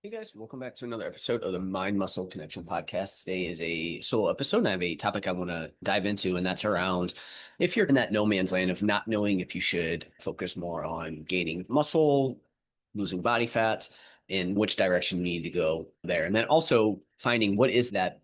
Hey guys, welcome back to another episode of the Mind Muscle Connection podcast. Today is a solo episode, and I have a topic I want to dive into, and that's around if you're in that no man's land of not knowing if you should focus more on gaining muscle, losing body fat, and which direction you need to go there. And then also finding what is that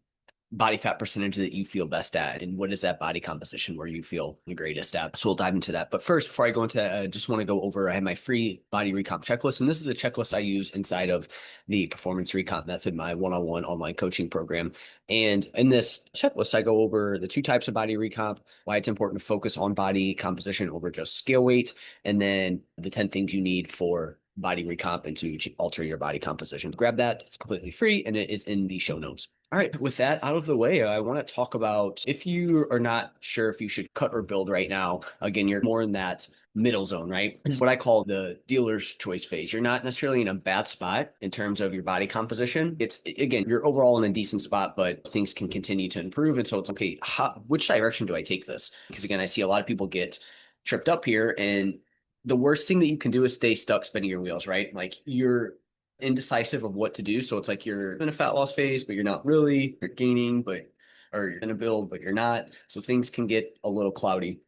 body fat percentage that you feel best at, and what is that body composition where you feel the greatest at. So we'll dive into that. But first, before I go into that, I just want to go over, I have my free body recomp checklist, and this is the checklist I use inside of the performance recomp method, my one-on-one online coaching program. And in this checklist, I go over the two types of body recomp, why it's important to focus on body composition over just scale weight, and then the 10 things you need for body recomp and to alter your body composition. Grab that. It's completely free, and it is in the show notes. All right, with that out of the way, I want to talk about if you are not sure if you should cut or build right now. Again, you're more in that middle zone, right? This is what I call the dealer's choice phase. You're not necessarily in a bad spot in terms of your body composition. It's, again, you're overall in a decent spot, but things can continue to improve. And so it's okay, which direction do I take this? Because again, I see a lot of people get tripped up here, and the worst thing that you can do is stay stuck spinning your wheels, right? Like you're indecisive of what to do. So it's like you're in a fat loss phase, but you're not really. You're gaining, or you're in a build, but you're not. So things can get a little cloudy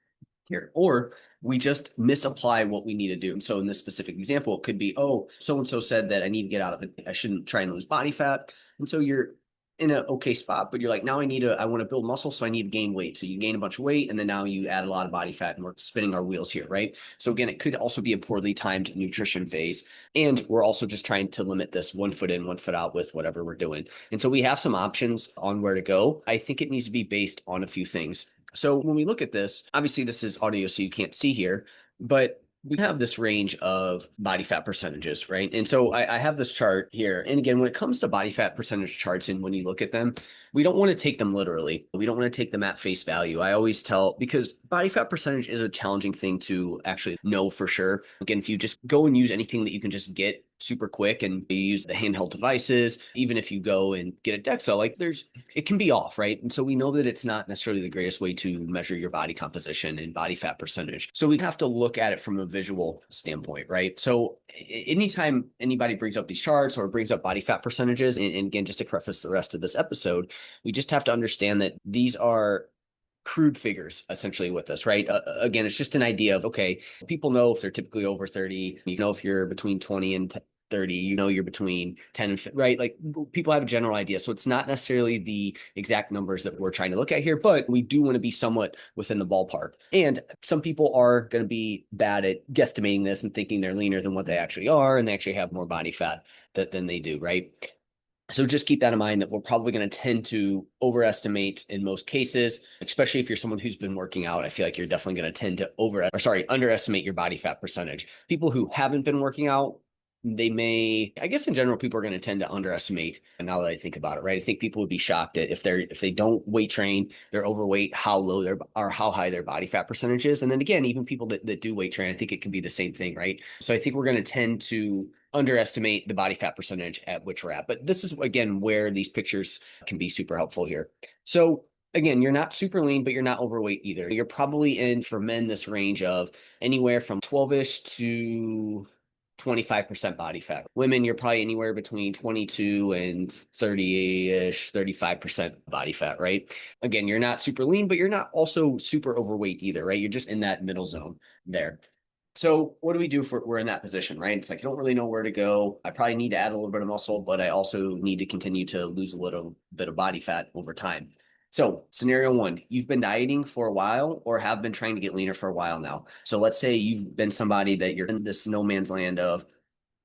here. Or we just misapply what we need to do. So in this specific example, it could be, oh, so-and-so said that I need to get out of it. I shouldn't try and lose body fat. And so you're in an okay spot, but you're like, now I want to build muscle, so I need to gain weight. So you gain a bunch of weight, and then now you add a lot of body fat, and we're spinning our wheels here, right? So again, it could also be a poorly timed nutrition phase. And we're also just trying to limit this 1 foot in, 1 foot out with whatever we're doing. And so we have some options on where to go. I think it needs to be based on a few things. So when we look at this, obviously this is audio, so you can't see here, but we have this range of body fat percentages, right? And so I have this chart here. And again, when it comes to body fat percentage charts, and when you look at them, we don't want to take them literally. We don't want to take them at face value. I always tell, because body fat percentage is a challenging thing to actually know for sure. Again, if you just go and use anything that you can just get super quick, and you use the handheld devices, even if you go and get a DEXA, like it can be off, right? And so we know that it's not necessarily the greatest way to measure your body composition and body fat percentage. So we have to look at it from a visual standpoint, right? So anytime anybody brings up these charts or brings up body fat percentages, and again, just to preface the rest of this episode, we just have to understand that these are crude figures essentially with this, right? Again, it's just an idea of, okay, people know if they're typically over 30, you know, if you're between 20 and 30, you know, you're between 10 and 50, right? Like people have a general idea. So it's not necessarily the exact numbers that we're trying to look at here, but we do want to be somewhat within the ballpark. And some people are going to be bad at guesstimating this and thinking they're leaner than what they actually are, and they actually have more body fat than they do, right? So just keep that in mind, that we're probably going to tend to overestimate in most cases, especially if you're someone who's been working out. I feel like you're definitely going to tend to underestimate your body fat percentage. People who haven't been working out, they may, I guess in general, people are going to tend to underestimate. And now that I think about it, right, I think people would be shocked at if they don't weight train, they're overweight, how low or how high their body fat percentage is. And then again, even people that do weight train, I think it can be the same thing, right? So I think we're going to tend to underestimate the body fat percentage at which we're at. But this is, again, where these pictures can be super helpful here. So again, you're not super lean, but you're not overweight either. You're probably in, for men, this range of anywhere from 12-ish to 25% body fat. Women, you're probably anywhere between 22 and 30-ish, 35% body fat, right? Again, you're not super lean, but you're not also super overweight either, right? You're just in that middle zone there. So what do we do if we're in that position, right? It's like, I don't really know where to go. I probably need to add a little bit of muscle, but I also need to continue to lose a little bit of body fat over time. So scenario one, you've been dieting for a while or have been trying to get leaner for a while now. So let's say you've been somebody that you're in this no man's land of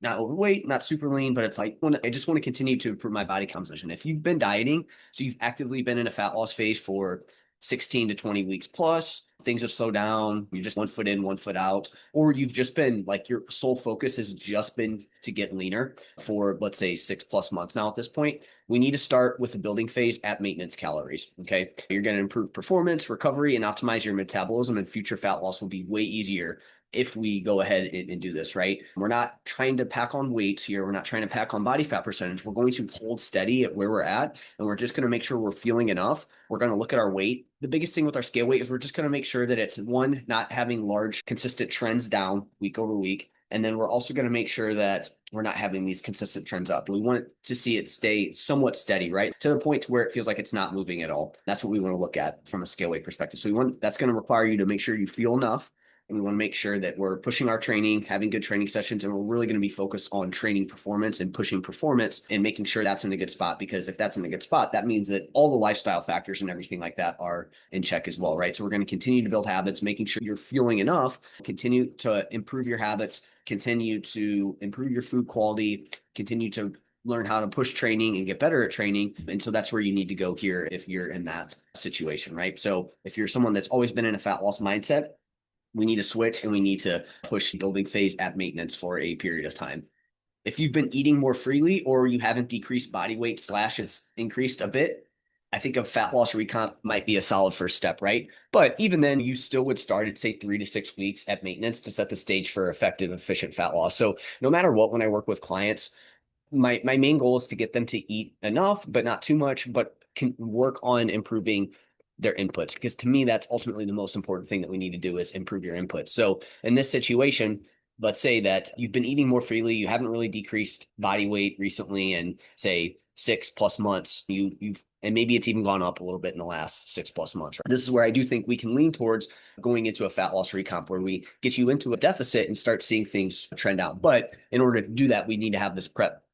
not overweight, not super lean, but it's like, I just want to continue to improve my body composition. If you've been dieting, so you've actively been in a fat loss phase for 16 to 20 weeks plus, things have slowed down, you're just 1 foot in, 1 foot out, or you've just been like, your sole focus has just been to get leaner for, let's say, 6+ months now at this point, we need to start with the building phase at maintenance calories. Okay. You're going to improve performance, recovery, and optimize your metabolism, and future fat loss will be way easier if we go ahead and do this, right? We're not trying to pack on weight here. We're not trying to pack on body fat percentage. We're going to hold steady at where we're at, and we're just going to make sure we're feeling enough. We're going to look at our weight. The biggest thing with our scale weight is we're just going to make sure that it's, one, not having large consistent trends down week over week. And then we're also going to make sure that we're not having these consistent trends up. We want to see it stay somewhat steady, right? To the point to where it feels like it's not moving at all. That's what we want to look at from a scale weight perspective. So that's going to require you to make sure you feel enough. And we want to make sure that we're pushing our training, having good training sessions, and we're really going to be focused on training performance and pushing performance and making sure that's in a good spot. Because if that's in a good spot, that means that all the lifestyle factors and everything like that are in check as well, right? So we're going to continue to build habits, making sure you're fueling enough, continue to improve your habits, continue to improve your food quality, continue to learn how to push training and get better at training. And so that's where you need to go here if you're in that situation, right? So if you're someone that's always been in a fat loss mindset, we need to switch and we need to push building phase at maintenance for a period of time. If you've been eating more freely or you haven't decreased body weight / it's increased a bit, I think a fat loss recomp might be a solid first step, right? But even then, you still would start at, say, 3 to 6 weeks at maintenance to set the stage for effective, efficient fat loss. So no matter what, when I work with clients, my main goal is to get them to eat enough, but not too much, but can work on improving their inputs. Because to me, that's ultimately the most important thing that we need to do is improve your inputs. So in this situation, let's say that you've been eating more freely, you haven't really decreased body weight recently in, say, 6+ months. And maybe it's even gone up a little bit in the last 6+ months. Right? This is where I do think we can lean towards going into a fat loss recomp where we get you into a deficit and start seeing things trend out. But in order to do that, we need to have this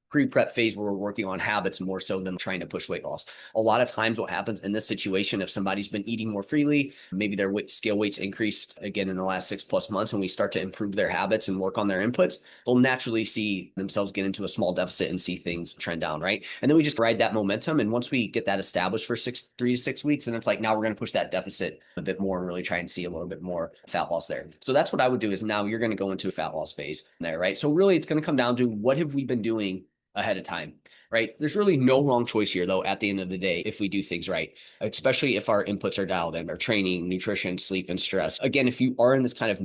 pre-prep phase where we're working on habits more so than trying to push weight loss. A lot of times what happens in this situation, if somebody's been eating more freely, maybe their scale weight's increased again in the last 6+ months, and we start to improve their habits and work on their inputs, they'll naturally see themselves get into a small deficit and see things trend down, right? And then we just ride that momentum. And once we get that established for 3 to 6 weeks, and it's like, now we're going to push that deficit a bit more and really try and see a little bit more fat loss there. So that's what I would do is now you're going to go into a fat loss phase there, right? So really it's going to come down to what have we been doing ahead of time, right? There's really no wrong choice here, though, at the end of the day, if we do things right, especially if our inputs are dialed in, our training, nutrition, sleep, and stress. Again, if you are in this kind of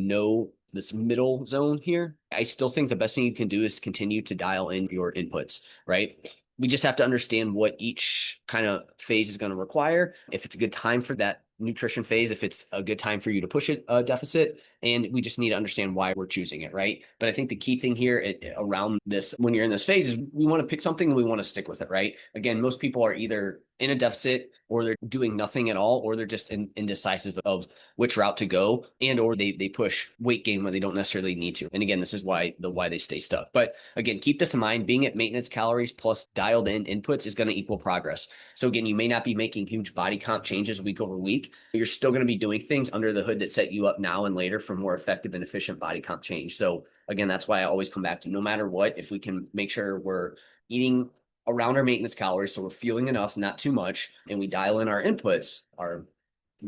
this middle zone here, I still think the best thing you can do is continue to dial in your inputs, right? We just have to understand what each kind of phase is going to require. If it's a good time for that nutrition phase, if it's a good time for you to push a deficit, and we just need to understand why we're choosing it, right? But I think the key thing here around this, when you're in this phase, is we want to pick something and we want to stick with it, right? Again, most people are either in a deficit or they're doing nothing at all, or they're just indecisive of which route to go, and or they push weight gain when they don't necessarily need to. And again, this is why they stay stuck. But again, keep this in mind. Being at maintenance calories plus dialed in inputs is going to equal progress. So again, you may not be making huge body comp changes week over week. You're still going to be doing things under the hood that set you up now and later for more effective and efficient body comp change. So again, that's why I always come back to no matter what, if we can make sure we're eating around our maintenance calories, so we're fueling enough, not too much, and we dial in our inputs, our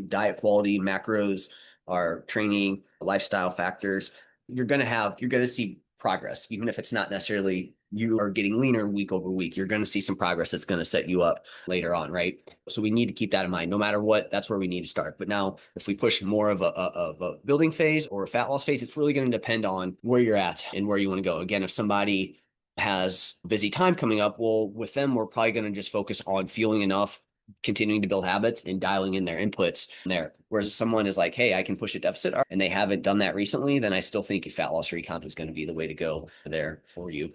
diet quality, macros, our training, lifestyle factors, you're going to see progress, even if it's not necessarily you are getting leaner week over week. You're going to see some progress that's going to set you up later on, right? So we need to keep that in mind. No matter what, that's where we need to start. But now, if we push more of a building phase or a fat loss phase, it's really going to depend on where you're at and where you want to go. Again, if somebody has busy time coming up, well, with them, we're probably going to just focus on fueling enough, continuing to build habits and dialing in their inputs there. Whereas if someone is like, hey, I can push a deficit and they haven't done that recently, then I still think a fat loss recomp is going to be the way to go there for you.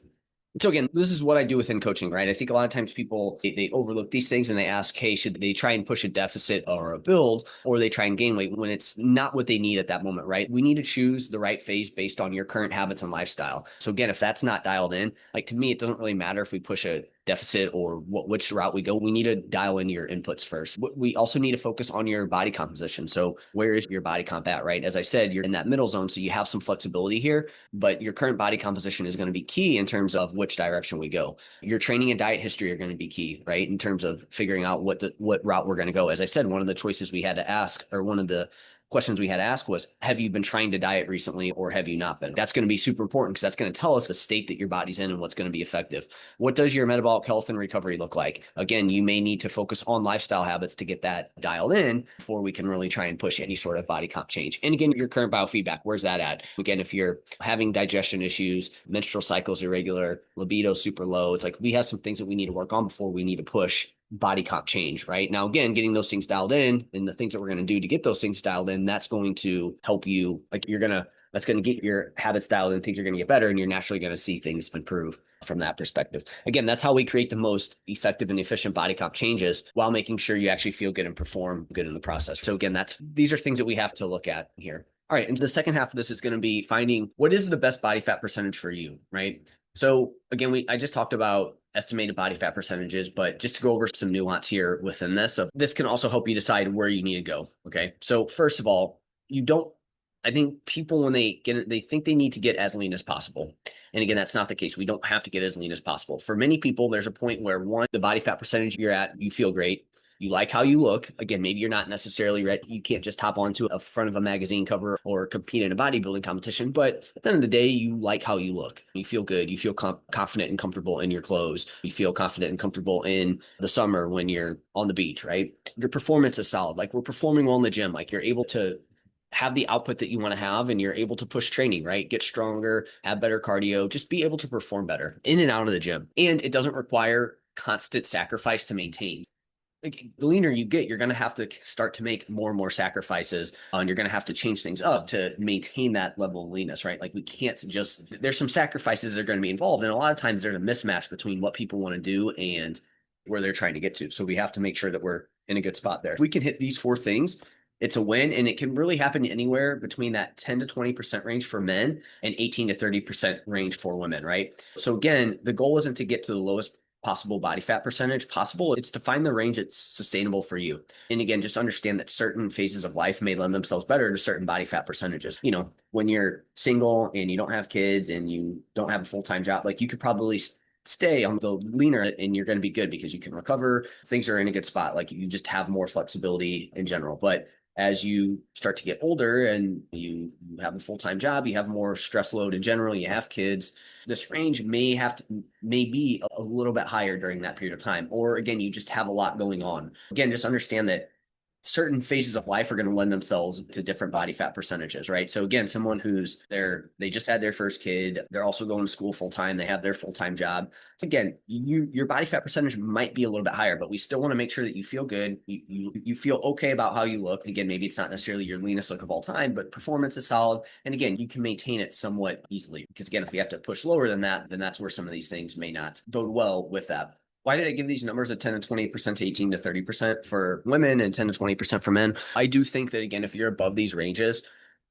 So again, this is what I do within coaching, right? I think a lot of times people, they overlook these things and they ask, hey, should they try and push a deficit or a build, or they try and gain weight when it's not what they need at that moment, right? We need to choose the right phase based on your current habits and lifestyle. So again, if that's not dialed in, like to me, it doesn't really matter if we push a deficit or which route we go. We need to dial in your inputs first. We also need to focus on your body composition. So where is your body comp at, right? As I said, you're in that middle zone, so you have some flexibility here, but your current body composition is going to be key in terms of which direction we go. Your training and diet history are going to be key, right? In terms of figuring out what route we're going to go. As I said, one of the choices we had to ask, or one of the questions we had to ask was, have you been trying to diet recently or have you not been? That's going to be super important because that's going to tell us the state that your body's in and what's going to be effective. What does your metabolic health and recovery look like? Again, you may need to focus on lifestyle habits to get that dialed in before we can really try and push any sort of body comp change. And again, your current biofeedback, where's that at? Again, if you're having digestion issues, menstrual cycles irregular, libido super low, it's like we have some things that we need to work on before we need to push body comp change, right? Now, again, getting those things dialed in and the things that we're going to do to get those things dialed in, that's going to help you. Like you're going to That's going to get your habits dialed and things are going to get better. And you're naturally going to see things improve from that perspective. Again, that's how we create the most effective and efficient body comp changes while making sure you actually feel good and perform good in the process. So again, these are things that we have to look at here. All right. And the second half of this is going to be finding what is the best body fat percentage for you, right? So again, I just talked about estimated body fat percentages, but just to go over some nuance here within this, this can also help you decide where you need to go. Okay. So first of all, I think people, when they think they need to get as lean as possible. And again, that's not the case. We don't have to get as lean as possible. For many people, there's a point where one, the body fat percentage you're at, you feel great. You like how you look. Again, maybe you're not necessarily ready. You can't just hop onto a front of a magazine cover or compete in a bodybuilding competition. But at the end of the day, you like how you look. You feel good. You feel confident and comfortable in your clothes. You feel confident and comfortable in the summer when you're on the beach, right? Your performance is solid. Like, we're performing well in the gym. Like, you're able to have the output that you want to have, and you're able to push training, right? Get stronger, have better cardio, just be able to perform better in and out of the gym. And it doesn't require constant sacrifice to maintain. Like, the leaner you get, you're going to have to start to make more and more sacrifices, and you're going to have to change things up to maintain that level of leanness, right? Like, we can't just, there's some sacrifices that are going to be involved. And a lot of times there's a mismatch between what people want to do and where they're trying to get to. So we have to make sure that we're in a good spot there. If we can hit these four things, it's a win. And it can really happen anywhere between that 10 to 20% range for men and 18 to 30% range for women, right? So again, the goal isn't to get to the lowest possible body fat percentage possible. It's to find the range that's sustainable for you. And again, just understand that certain phases of life may lend themselves better to certain body fat percentages. You know, when you're single and you don't have kids and you don't have a full-time job, like, you could probably stay on the leaner and you're going to be good because you can recover. Things are in a good spot. Like, you just have more flexibility in general. But as you start to get older and you have a full-time job, you have more stress load in general, you have kids, this range may be a little bit higher during that period of time. Or again, you just have a lot going on. Again, just understand that certain phases of life are going to lend themselves to different body fat percentages, right? So again, someone who's they just had their first kid, they're also going to school full time, they have their full time job. So again, your body fat percentage might be a little bit higher, but we still want to make sure that you feel good, you feel okay about how you look. Again, maybe it's not necessarily your leanest look of all time, but performance is solid, and again, you can maintain it somewhat easily. Because again, if we have to push lower than that, then that's where some of these things may not bode well with that. Why did I give these numbers of 10 to 20% to 18 to 30% for women and 10 to 20% for men? I do think that, again, if you're above these ranges,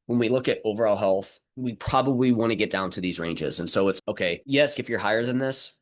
when we look at overall health, we probably want to get down to these ranges. And so it's okay. Yes, if you're higher than this,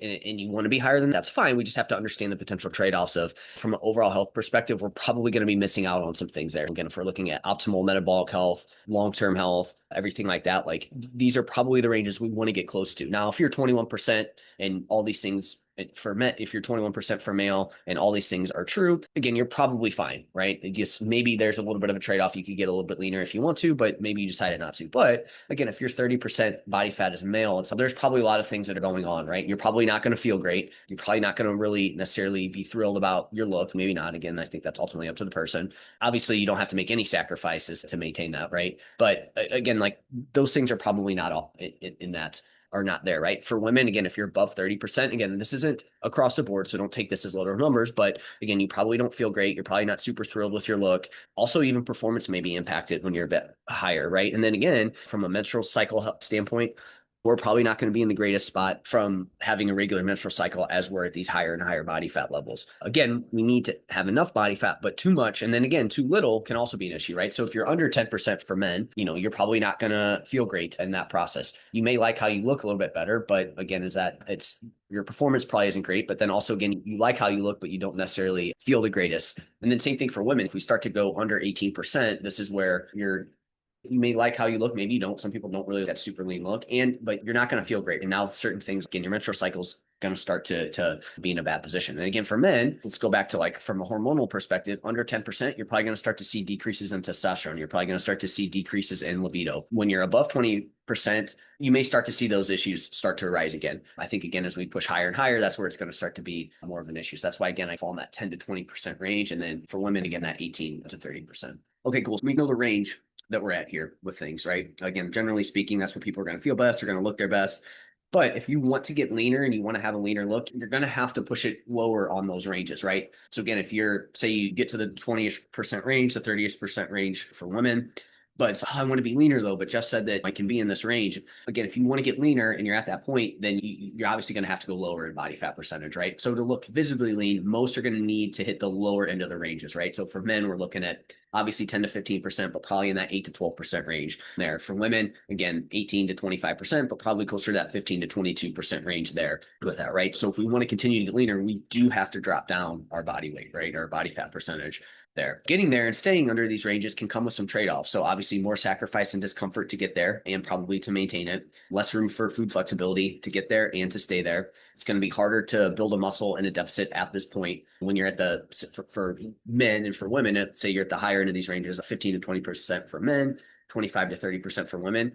and you want to be higher than that's fine. We just have to understand the potential trade-offs of, from an overall health perspective, we're probably going to be missing out on some things there. Again, if we're looking at optimal metabolic health, long-term health, everything like that, like, these are probably the ranges we want to get close to. Now, if you're 21% and all these things for men, if you're 21% for male and all these things are true, again, you're probably fine, right? It just, maybe there's a little bit of a trade-off. You could get a little bit leaner if you want to, but maybe you decided not to. But again, if you're 30% body fat as a male, there's probably a lot of things that are going on, right? You're probably not going to feel great. You're probably not going to really necessarily be thrilled about your look. Maybe not. Again, I think that's ultimately up to the person. Obviously, you don't have to make any sacrifices to maintain that, right? But again, like, those things are probably not all in that are not there, right? For women, again, if you're above 30%, again, this isn't across the board, so don't take this as low numbers, but again, you probably don't feel great. You're probably not super thrilled with your look. Also, even performance may be impacted when you're a bit higher, right? And then again, from a menstrual cycle standpoint, we're probably not going to be in the greatest spot from having a regular menstrual cycle as we're at these higher and higher body fat levels. Again, we need to have enough body fat, but too much. And then again, too little can also be an issue, right? So if you're under 10% for men, you're probably not going to feel great in that process. You may like how you look a little bit better, but again, your performance probably isn't great, but then also, again, you like how you look, but you don't necessarily feel the greatest. And then same thing for women. If we start to go under 18%, this is where you may like how you look, maybe you don't. Some people don't really like that super lean look, but you're not going to feel great. And now certain things, again, your menstrual cycle's going to start to be in a bad position. And again, for men, let's go back to, like, from a hormonal perspective, under 10%, you're probably going to start to see decreases in testosterone. You're probably going to start to see decreases in libido. When you're above 20%, you may start to see those issues start to arise again. I think, again, as we push higher and higher, that's where it's going to start to be more of an issue. So that's why, again, I fall in that 10 to 20% range. And then for women, again, that 18 to 30%. Okay, cool. So we know the range that we're at here with things, right? Again, generally speaking, that's where people are going to feel best. They're going to look their best. But if you want to get leaner and you want to have a leaner look, you're going to have to push it lower on those ranges, right? So again, if say you get to the 20-ish% range, the 30-ish% range for women, But I want to be leaner though. But Jeff said that I can be in this range. Again, if you want to get leaner and you're at that point, then you're obviously going to have to go lower in body fat percentage, right? So to look visibly lean, most are going to need to hit the lower end of the ranges, right? So for men, we're looking at obviously 10 to 15%, but probably in that 8 to 12% range there. For women, again, 18 to 25%, but probably closer to that 15 to 22% range there with that, right? So if we want to continue to get leaner, we do have to drop down our body weight, right? Our body fat percentage there. Getting there and staying under these ranges can come with some trade-offs. So obviously more sacrifice and discomfort to get there and probably to maintain it. Less room for food flexibility to get there and to stay there. It's going to be harder to build a muscle in a deficit at this point when you're at the, for men and for women, say you're at the higher end of these ranges, 15 to 20% for men, 25 to 30% for women.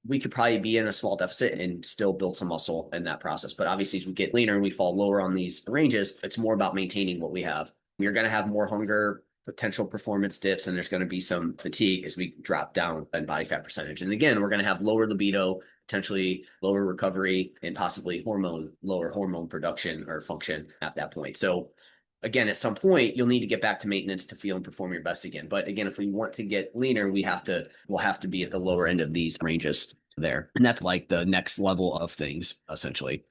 We could probably be in a small deficit and still build some muscle in that process. But obviously, as we get leaner and we fall lower on these ranges, it's more about maintaining what we have. You're going to have more hunger, potential performance dips, and there's going to be some fatigue as we drop down in body fat percentage. And again, we're going to have lower libido, potentially lower recovery, and possibly lower hormone production or function at that point. So again, at some point, you'll need to get back to maintenance to feel and perform your best again. But again, if we want to get leaner, we'll have to be at the lower end of these ranges there. And that's like the next level of things, essentially.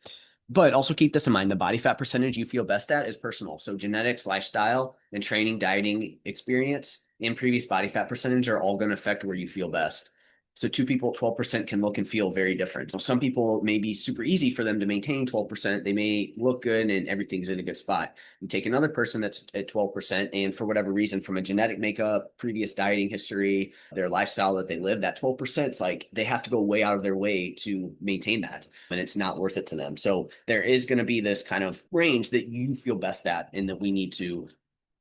But also keep this in mind, the body fat percentage you feel best at is personal. So genetics, lifestyle, and training, dieting experience, and previous body fat percentage are all going to affect where you feel best. So two people at 12% can look and feel very different. So some people may be super easy for them to maintain 12%. They may look good and everything's in a good spot. You take another person that's at 12% and for whatever reason, from a genetic makeup, previous dieting history, their lifestyle that they live, that 12%, it's like they have to go way out of their way to maintain that and it's not worth it to them. So there is going to be this kind of range that you feel best at and that we need to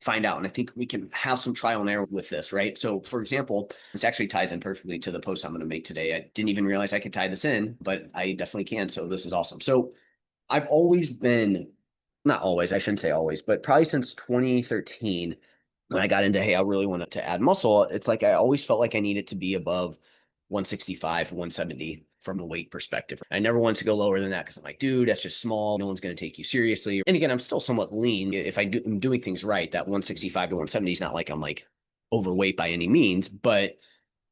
find out. And I think we can have some trial and error with this, right? So for example, this actually ties in perfectly to the post I'm going to make today. I didn't even realize I could tie this in, but I definitely can. So this is awesome. So I've always been, not always, I shouldn't say always, but probably since 2013, when I got into, hey, I really wanted to add muscle, it's like I always felt like I needed to be above 165, 170 from a weight perspective. I never wanted to go lower than that because I'm like, dude, that's just small. No one's going to take you seriously. And again, I'm still somewhat lean. If I'm doing things right, that 165 to 170 is not like I'm like overweight by any means, but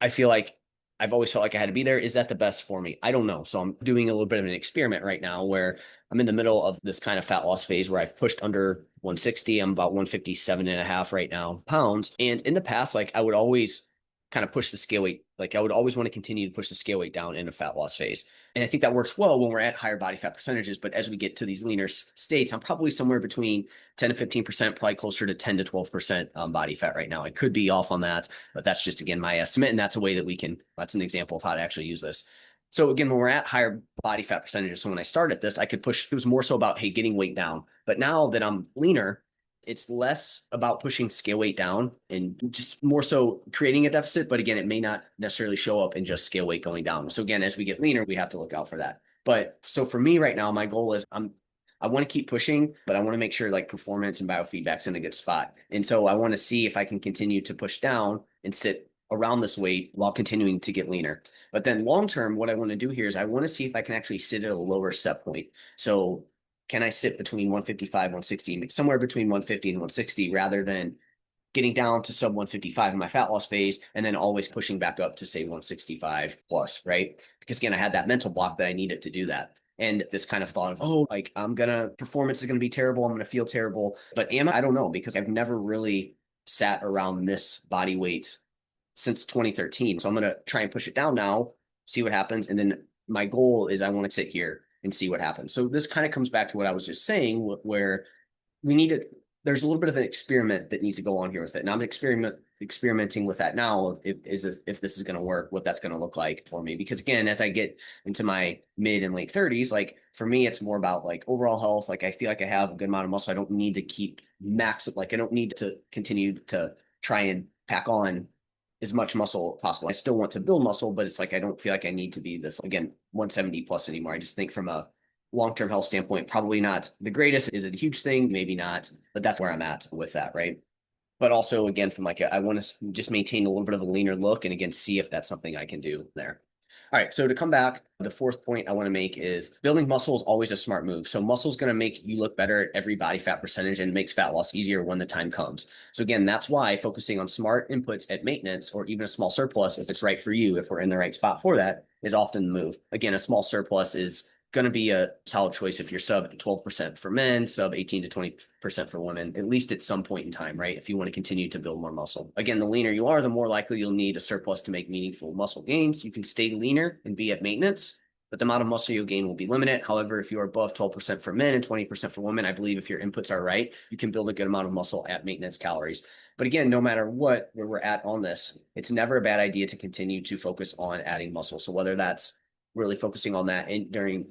I feel like I've always felt like I had to be there. Is that the best for me? I don't know. So I'm doing a little bit of an experiment right now where I'm in the middle of this kind of fat loss phase where I've pushed under 160. I'm about 157 and a half right now pounds. And in the past, like I would always kind of push the scale weight. Like I would always want to continue to push the scale weight down in a fat loss phase. And I think that works well when we're at higher body fat percentages. But as we get to these leaner states, I'm probably somewhere between 10 to 15%, probably closer to 10 to 12% body fat right now. I could be off on that, but that's just, again, my estimate. And that's a way that that's an example of how to actually use this. So again, when we're at higher body fat percentages, so when I started this, I could push, it was more so about, hey, getting weight down. But now that I'm leaner, it's less about pushing scale weight down and just more so creating a deficit. But again, it may not necessarily show up in just scale weight going down. So again, as we get leaner, we have to look out for that. But so for me right now, my goal is I want to keep pushing, but I want to make sure like performance and biofeedback's in a good spot. And so I want to see if I can continue to push down and sit around this weight while continuing to get leaner. But then long term, what I want to do here is I want to see if I can actually sit at a lower set point. So can I sit between 155, 160, somewhere between 150 and 160 rather than getting down to sub 155 in my fat loss phase and then always pushing back up to say 165 plus, right? Because again, I had that mental block that I needed to do that. And this kind of thought of, oh, like performance is going to be terrible. I'm going to feel terrible. But I don't know, because I've never really sat around this body weight since 2013. So I'm going to try and push it down now, see what happens. And then my goal is I want to sit here and see what happens. So this kind of comes back to what I was just saying, where there's a little bit of an experiment that needs to go on here with it. And I'm experimenting with that now, if this is going to work, what that's going to look like for me. Because again, as I get into my mid and late 30s, like for me, it's more about like overall health. Like I feel like I have a good amount of muscle. I don't need to keep I don't need to continue to try and pack on as much muscle possible. I still want to build muscle, but it's like I don't feel like I need to be this, again, 170 plus anymore. I just think from a long-term health standpoint, probably not the greatest. Is it a huge thing? Maybe not, but that's where I'm at with that, right? But also, again, from I want to just maintain a little bit of a leaner look and again, see if that's something I can do there. All right, so to come back, the fourth point I want to make is building muscle is always a smart move. So muscle is going to make you look better at every body fat percentage and makes fat loss easier when the time comes. So again, that's why focusing on smart inputs at maintenance or even a small surplus, if it's right for you, if we're in the right spot for that, is often the move. Again, a small surplus is going to be a solid choice if you're sub 12% for men, sub 18 to 20% for women, at least at some point in time, right? If you want to continue to build more muscle. Again, the leaner you are, the more likely you'll need a surplus to make meaningful muscle gains. You can stay leaner and be at maintenance, but the amount of muscle you'll gain will be limited. However, if you are above 12% for men and 20% for women, I believe if your inputs are right, you can build a good amount of muscle at maintenance calories. But again, no matter where we're at on this, it's never a bad idea to continue to focus on adding muscle. So whether that's really focusing on that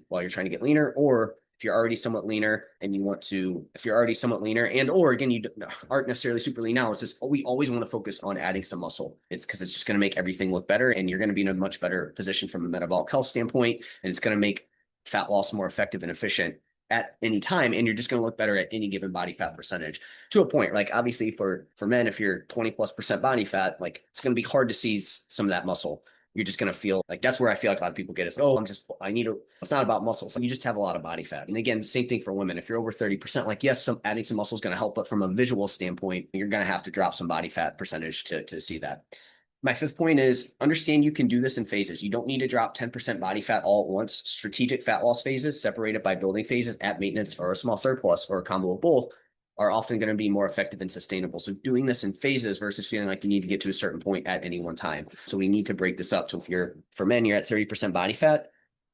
while you're trying to get leaner, or if you're already somewhat leaner and you want to, if you're already somewhat leaner and, or again, you aren't necessarily super lean now, it's just, we always want to focus on adding some muscle. It's because it's just going to make everything look better and you're going to be in a much better position from a metabolic health standpoint. And it's going to make fat loss more effective and efficient at any time. And you're just going to look better at any given body fat percentage to a point. Like obviously for men, if you're 20+% body fat, like it's going to be hard to see some of that muscle. You're just going to feel like that's where I feel like a lot of people get it. Oh, it's not about muscle. So you just have a lot of body fat. And again, same thing for women. If you're over 30%, like yes, adding some muscle is going to help, but from a visual standpoint, you're going to have to drop some body fat percentage to see that. My fifth point is understand you can do this in phases. You don't need to drop 10% body fat all at once. Strategic fat loss phases separated by building phases at maintenance or a small surplus or a combo of both are often going to be more effective and sustainable. So doing this in phases versus feeling like you need to get to a certain point at any one time. So we need to break this up. So for men, you're at 30% body fat,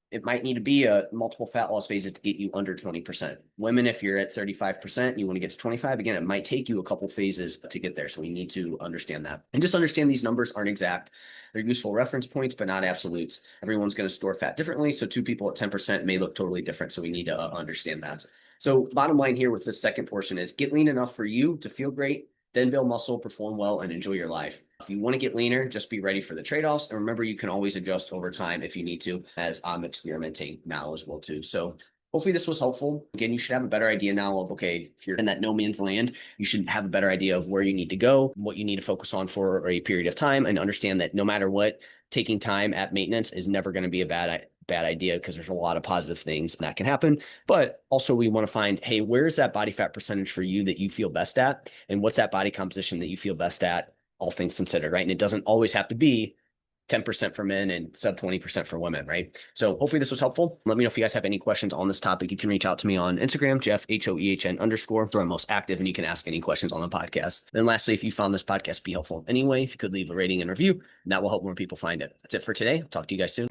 it might need to be a multiple fat loss phases to get you under 20%. Women, if you're at 35%, you want to get to 25, again, it might take you a couple phases to get there. So we need to understand that. And just understand these numbers aren't exact. They're useful reference points, but not absolutes. Everyone's going to store fat differently. So two people at 10% may look totally different. So we need to understand that. So bottom line here with this second portion is get lean enough for you to feel great, then build muscle, perform well, and enjoy your life. If you want to get leaner, just be ready for the trade-offs. And remember, you can always adjust over time if you need to, as I'm experimenting now as well too. So hopefully this was helpful. Again, you should have a better idea now of, okay, if you're in that no man's land, you should have a better idea of where you need to go, what you need to focus on for a period of time, and understand that no matter what, taking time at maintenance is never going to be a bad idea because there's a lot of positive things that can happen. But also we want to find, hey, where's that body fat percentage for you that you feel best at? And what's that body composition that you feel best at, all things considered, right? And it doesn't always have to be 10% for men and sub 20% for women, right? So hopefully this was helpful. Let me know if you guys have any questions on this topic. You can reach out to me on Instagram, Jeff, HOEHN_, where I'm most active, and you can ask any questions on the podcast. Then lastly, if you found this podcast be helpful in any way, if you could leave a rating and review, that will help more people find it. That's it for today. I'll talk to you guys soon.